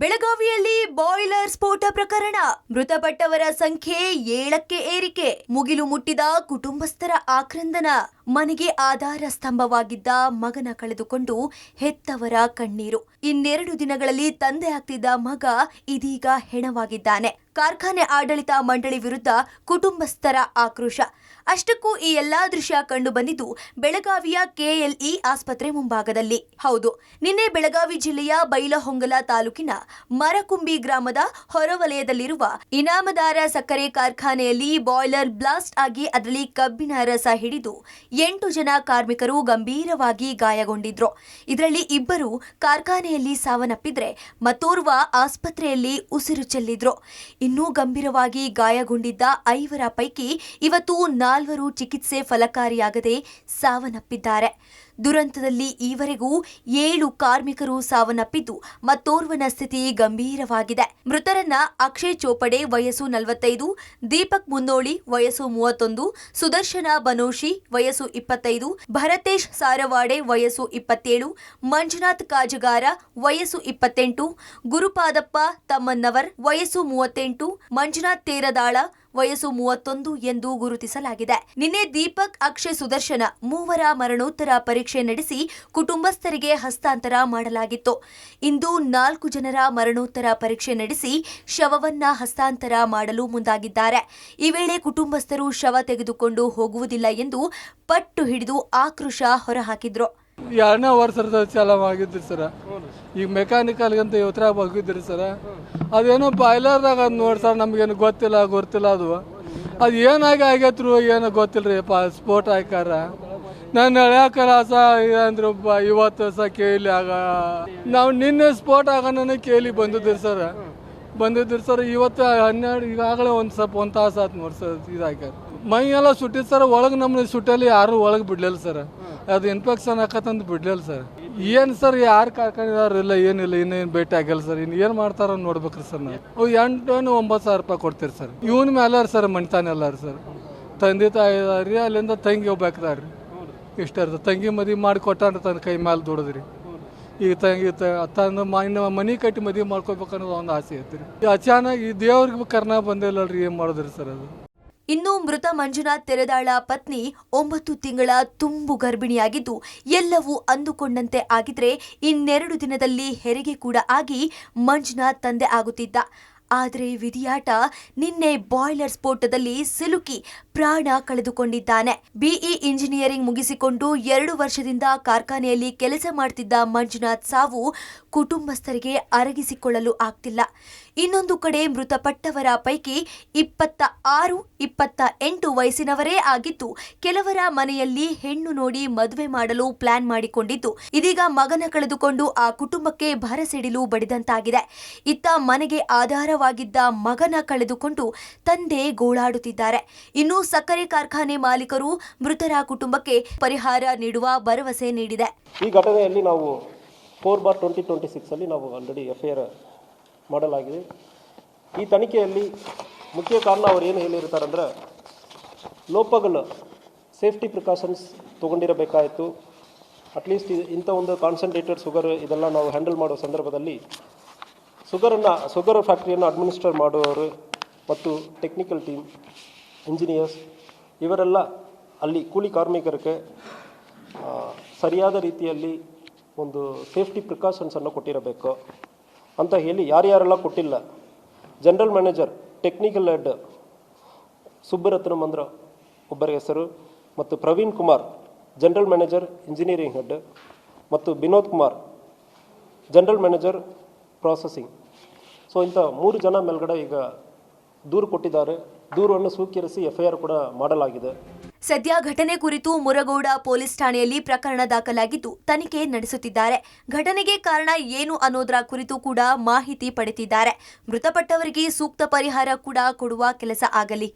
ಬೆಳಗಾವಿಯಲ್ಲಿ ಬಾಯ್ಲರ್ ಸ್ಫೋಟ ಪ್ರಕರಣ ಮೃತಪಟ್ಟವರ ಸಂಖ್ಯೆ 7ಕ್ಕೆ ಏರಿಕೆ. ಮುಗಿಲು ಮುಟ್ಟಿದ ಕುಟುಂಬಸ್ಥರ ಆಕ್ರಂದನ. ಮನೆಗೆ ಆಧಾರ ಸ್ತಂಭವಾಗಿದ್ದ ಮಗನ ಕಳೆದುಕೊಂಡು ಹೆತ್ತವರ ಕಣ್ಣೀರು. ಇನ್ನೆರಡು ದಿನಗಳಲ್ಲಿ ತಂದೆ ಆಗ್ತಿದ್ದ ಮಗ ಇದೀಗ ಹೆಣವಾಗಿದ್ದಾನೆ. ಕಾರ್ಖಾನೆ ಆಡಳಿತ ಮಂಡಳಿ ವಿರುದ್ಧ ಕುಟುಂಬಸ್ಥರ ಆಕ್ರೋಶ. ಅಷ್ಟಕ್ಕೂ ಈ ಎಲ್ಲಾ ದೃಶ್ಯ ಕಂಡು ಬಂದಿದ್ದು ಬೆಳಗಾವಿಯ ಕೆಎಲ್ಇ ಆಸ್ಪತ್ರೆ ಮುಂಭಾಗದಲ್ಲಿ. ಹೌದು, ನಿನ್ನೆ ಬೆಳಗಾವಿ ಜಿಲ್ಲೆಯ ಬೈಲಹೊಂಗಲ ತಾಲೂಕಿನ ಮರಕುಂಬಿ ಗ್ರಾಮದ ಹೊರವಲಯದಲ್ಲಿರುವ ಇನಾಮದಾರ ಸಕ್ಕರೆ ಕಾರ್ಖಾನೆಯಲ್ಲಿ ಬಾಯ್ಲರ್ ಬ್ಲಾಸ್ಟ್ ಆಗಿ ಅದರಲ್ಲಿ ಕಬ್ಬಿನ ರಸ ಹಿಡಿದು 8 ಜನ ಕಾರ್ಮಿಕರು ಗಂಭೀರವಾಗಿ ಗಾಯಗೊಂಡಿದ್ರು. ಇದರಲ್ಲಿ 2 ಕಾರ್ಖಾನೆಯಲ್ಲಿ ಸಾವನ್ನಪ್ಪಿದ್ರೆ ಮತ್ತೋರ್ವ ಆಸ್ಪತ್ರೆಯಲ್ಲಿ ಉಸಿರು ಚೆಲ್ಲಿದ್ರು. ಇನ್ನೂ ಗಂಭೀರವಾಗಿ ಗಾಯಗೊಂಡಿದ್ದ 5 ಪೈಕಿ ಇವತ್ತು 4 ಚಿಕಿತ್ಸೆ ಫಲಕಾರಿಯಾಗದೆ ಸಾವನ್ನಪ್ಪಿದ್ದಾರೆ. ದುರಂತದಲ್ಲಿ ಈವರೆಗೂ 7 ಕಾರ್ಮಿಕರು ಸಾವನ್ನಪ್ಪಿದ್ದು ಮತ್ತೋರ್ವನ ಸ್ಥಿತಿ ಗಂಭೀರವಾಗಿದೆ. ಮೃತರನ್ನ ಅಕ್ಷಯ್ ಚೋಪಡೆ ವಯಸ್ಸು 45, ದೀಪಕ್ ಮುನ್ನೋಳಿ ವಯಸ್ಸು 31, ಸುದರ್ಶನ ಬನೋಶಿ ವಯಸ್ಸು 25, ಭರತೇಶ್ ಸಾರವಾಡೆ ವಯಸ್ಸು 27, ಮಂಜುನಾಥ್ ಕಾಜಗಾರ ವಯಸ್ಸು 28, ಗುರುಪಾದಪ್ಪ ತಮ್ಮನ್ನವರ್ ವಯಸ್ಸು 38, ಮಂಜುನಾಥ್ ತೇರದಾಳ ವಯಸ್ಸು 31 ಎಂದು ಗುರುತಿಸಲಾಗಿದೆ. ನಿನ್ನೆ ದೀಪಕ್, ಅಕ್ಷಯ್, ಸುದರ್ಶನ 3 ಮರಣೋತ್ತರ ಪರೀಕ್ಷೆ ನಡೆಸಿ ಕುಟುಂಬಸ್ಥರಿಗೆ ಹಸ್ತಾಂತರ ಮಾಡಲಾಗಿತ್ತು. ಇಂದು 4 ಜನರ ಮರಣೋತ್ತರ ಪರೀಕ್ಷೆ ನಡೆಸಿ ಶವವನ್ನ ಹಸ್ತಾಂತರ ಮಾಡಲು ಮುಂದಾಗಿದ್ದಾರೆ. ಈ ವೇಳೆ ಕುಟುಂಬಸ್ಥರು ಶವ ತೆಗೆದುಕೊಂಡು ಹೋಗುವುದಿಲ್ಲ ಎಂದು ಪಟ್ಟು ಹಿಡಿದು ಆಕ್ರೋಶ ಹೊರಹಾಕಿದ್ರು. 2ನೇ ವರ್ಷದ ಚಾಲವಾಗಿದ್ರಿ ಸರ. ಈಗ ಮೆಕ್ಯಾನಿಕಲ್ಗಂತ ಇವತ್ರಾಗ ಹೋಗಿದ್ರಿ ಸರ. ಅದೇನೋ ಬಾಯ್ಲರ್ದಾಗ ಅದು ನೋಡಿ ಸರ್, ನಮಗೇನು ಗೊತ್ತಿಲ್ಲ ಅದು ಏನಾಗಿ ಆಗೈತ್ರು ಏನೋ ಗೊತ್ತಿಲ್ಲ ರೀ. ಸ್ಫೋಟ ಹಾಕಾರ ನಾನು ಹೇಳ್ಯಾಕಲ್ಲ ಅಂದ್ರೆ ಇವತ್ತು ಕೇಳಿ ಆಗ ನಾವು ನಿನ್ನೆ ಸ್ಫೋಟ ಆಗೋಣ ಕೇಳಿ ಬಂದಿದ್ರಿ ಸರ್. ಇವತ್ತು 12 ಈಗಾಗಲೇ ಒಂದು ತಾಸು ಆಯ್ತು ನೋಡಿ ಸರ್. ಇದಾಗ್ಯಾರ ಮೈ ಎಲ್ಲ ಸುಟ್ಟಿದ್ದು ಸರ್. ಒಳಗೆ ನಮ್ಮ ಸುಟ್ಟಲ್ಲಿ ಯಾರು ಒಳಗೆ ಬಿಡ್ಲಿಲ್ಲ ಸರ್. ಅದು ಇನ್ಫೆಕ್ಷನ್ ಆಕತ್ತಂತ ಬಿಡ್ಲಿಲ್ಲ ಸರ್. ಏನು ಸರ್, ಯಾರು ಕಾರ್ಖಾನೆದಾರಿಲ್ಲ ಏನಿಲ್ಲ, ಇನ್ನೇನು ಭೇಟಿ ಆಗಿಲ್ಲ ಸರ್. ಇನ್ನು ಏನು ಮಾಡ್ತಾರ ನೋಡ್ಬೇಕ್ರಿ ಸರ್. ನಾವು 8-9 ಸಾವಿರ ರೂಪಾಯಿ ಕೊಡ್ತೀರಿ ಸರ್. ಇವನ್ ಮೇಲೆ ಸರ್ ಮಣಿತಾನೆ ಎಲ್ಲಾರು ಸರ್. ತಂದೆ ತಾಯಿ ರೀ, ಅಲ್ಲಿಂದ ತಂಗಿ ಒಬ್ಬಾಕ್ದಾರ್ರಿ. ಇಷ್ಟ ಇರ್ತದೆ. ತಂಗಿ ಮದುವೆ ಮಾಡಿ ಕೊಟ್ಟಾರ ತನ್ನ ಕೈ ಮೇಲೆ ದುಡಿದ್ರಿ. ಈಗ ತಂಗಿ ತನ್ನ ಮನೆ ಕಟ್ಟಿ ಮದುವೆ ಮಾಡ್ಕೋಬೇಕನ್ನೋದು ಒಂದು ಆಸೆ ಐತ್ರಿ. ಅಚಾನಕ್ ಈ ದೇವ್ರಿಗೆ ಕರ್ನಾ ಬಂದಿಲ್ಲಲ್ರಿ, ಏನು ಮಾಡಿದ್ರಿ ಸರ್ ಅದು. ಇನ್ನು ಮೃತ ಮಂಜುನಾಥ್ ತೆರದಾಳ ಪತ್ನಿ 9 ತಿಂಗಳ ತುಂಬು ಗರ್ಭಿಣಿಯಾಗಿದ್ದು ಎಲ್ಲವೂ ಅಂದುಕೊಂಡಂತೆ ಆಗಿದ್ರೆ ಇನ್ನೆರಡು ದಿನದಲ್ಲಿ ಹೆರಿಗೆ ಕೂಡ ಆಗಿ ಮಂಜುನಾಥ್ ತಂದೆ ಆಗುತ್ತಿದ್ದ. ಆದರೆ ವಿಧಿಯಾಟ, ನಿನ್ನೆ ಬಾಯ್ಲರ್ ಸ್ಫೋಟದಲ್ಲಿ ಸಿಲುಕಿ ಪ್ರಾಣ ಕಳೆದುಕೊಂಡಿದ್ದಾನೆ. ಬಿಇ ಇಂಜಿನಿಯರಿಂಗ್ ಮುಗಿಸಿಕೊಂಡು 2 ವರ್ಷದಿಂದ ಕಾರ್ಖಾನೆಯಲ್ಲಿ ಕೆಲಸ ಮಾಡ್ತಿದ್ದ ಮಂಜುನಾಥ್ ಸಾವು ಕುಟುಂಬಸ್ಥರಿಗೆ ಅರಗಿಸಿಕೊಳ್ಳಲು ಆಗ್ತಿಲ್ಲ. ಇನ್ನೊಂದು ಕಡೆ ಮೃತಪಟ್ಟವರ ಪೈಕಿ 26, 28 ವಯಸ್ಸಿನವರೇ ಆಗಿದ್ದು ಕೆಲವರ ಮನೆಯಲ್ಲಿ ಹೆಣ್ಣು ನೋಡಿ ಮದುವೆ ಮಾಡಲು ಪ್ಲಾನ್ ಮಾಡಿಕೊಂಡಿದ್ದು ಇದೀಗ ಮಗನ ಕಳೆದುಕೊಂಡು ಆ ಕುಟುಂಬಕ್ಕೆ ಭರಸಿಡಿಲು ಬಡಿದಂತಾಗಿದೆ. ಇತ್ತ ಮನೆಗೆ ಆಧಾರವಾಗಿದ್ದ ಮಗನ ಕಳೆದುಕೊಂಡು ತಂದೆ ಗೋಳಾಡುತ್ತಿದ್ದಾರೆ. ಇನ್ನು ಸಕ್ಕರೆ ಕಾರ್ಖಾನೆ ಮಾಲೀಕರು ಮೃತರ ಕುಟುಂಬಕ್ಕೆ ಪರಿಹಾರ ನೀಡುವ ಭರವಸೆ ನೀಡಿದೆ. ಈ ಘಟನೆಯಲ್ಲಿ ನಾವು 4/2026 ಅಲ್ಲಿ ನಾವು ಆಲ್ರೆಡಿ FIR ಮಾಡಲಾಗಿದೆ. ಈ ತನಿಖೆಯಲ್ಲಿ ಮುಖ್ಯ ಕಾರಣ ಅವರು ಏನು ಹೇಳಿರ್ತಾರಂದ್ರೆ, ಲೋಪಗಳು ಸೇಫ್ಟಿ ಪ್ರಿಕಾಷನ್ಸ್ ತೊಗೊಂಡಿರಬೇಕಾಯಿತು. ಅಟ್ಲೀಸ್ಟ್ ಇಂಥ ಒಂದು ಕಾನ್ಸಂಟ್ರೇಟೆಡ್ ಶುಗರ್ ಇದೆಲ್ಲ ನಾವು ಹ್ಯಾಂಡಲ್ ಮಾಡೋ ಸಂದರ್ಭದಲ್ಲಿ ಶುಗರ್ ಫ್ಯಾಕ್ಟ್ರಿಯನ್ನು ಅಡ್ಮಿನಿಸ್ಟ್ರೇಟ್ ಮಾಡುವವರು ಮತ್ತು ಟೆಕ್ನಿಕಲ್ ಟೀಮ್, ಇಂಜಿನಿಯರ್ಸ್ ಇವರೆಲ್ಲ ಅಲ್ಲಿ ಕೂಲಿ ಕಾರ್ಮಿಕರಿಗೆ ಸರಿಯಾದ ರೀತಿಯಲ್ಲಿ ಒಂದು ಸೇಫ್ಟಿ ಪ್ರಿಕಾಷನ್ಸನ್ನು ಕೊಟ್ಟಿರಬೇಕು ಅಂತ ಹೇಳಿ ಯಾರ್ಯಾರೆಲ್ಲ ಕೊಟ್ಟಿಲ್ಲ, general manager technical head Subbaratna Mandra ಒಬ್ಬರ ಹೆಸರು, ಮತ್ತು Praveen Kumar general manager engineering head, ಮತ್ತು Vinod Kumar general manager processing. So ಇಂಥ 3 ಜನ ಮೇಲ್ಗಡೆ ಈಗ ದೂರು ಕೊಟ್ಟಿದ್ದಾರೆ. ದೂರನ್ನು ಸ್ವೀಕರಿಸಿ FIR ಕೂಡ ಮಾಡಲಾಗಿದೆ. ಸದ್ಯ ಘಟನೆ ಕುರಿತು ಮುರಗೋಡ ಪೊಲೀಸ್ ಠಾಣೆಯಲ್ಲಿ ಪ್ರಕರಣ ದಾಖಲಾಗಿದ್ದು ತನಿಖೆ ನಡೆಸುತ್ತಿದ್ದಾರೆ. ಘಟನೆಗೆ ಕಾರಣ ಏನು ಅನ್ನೋದರ ಕುರಿತು ಕೂಡ ಮಾಹಿತಿ ಪಡೆದಿದ್ದಾರೆ. ಮೃತಪಟ್ಟವರಿಗೆ ಸೂಕ್ತ ಪರಿಹಾರ ಕೂಡ ಕೊಡುವ ಕೆಲಸ ಆಗಲಿ.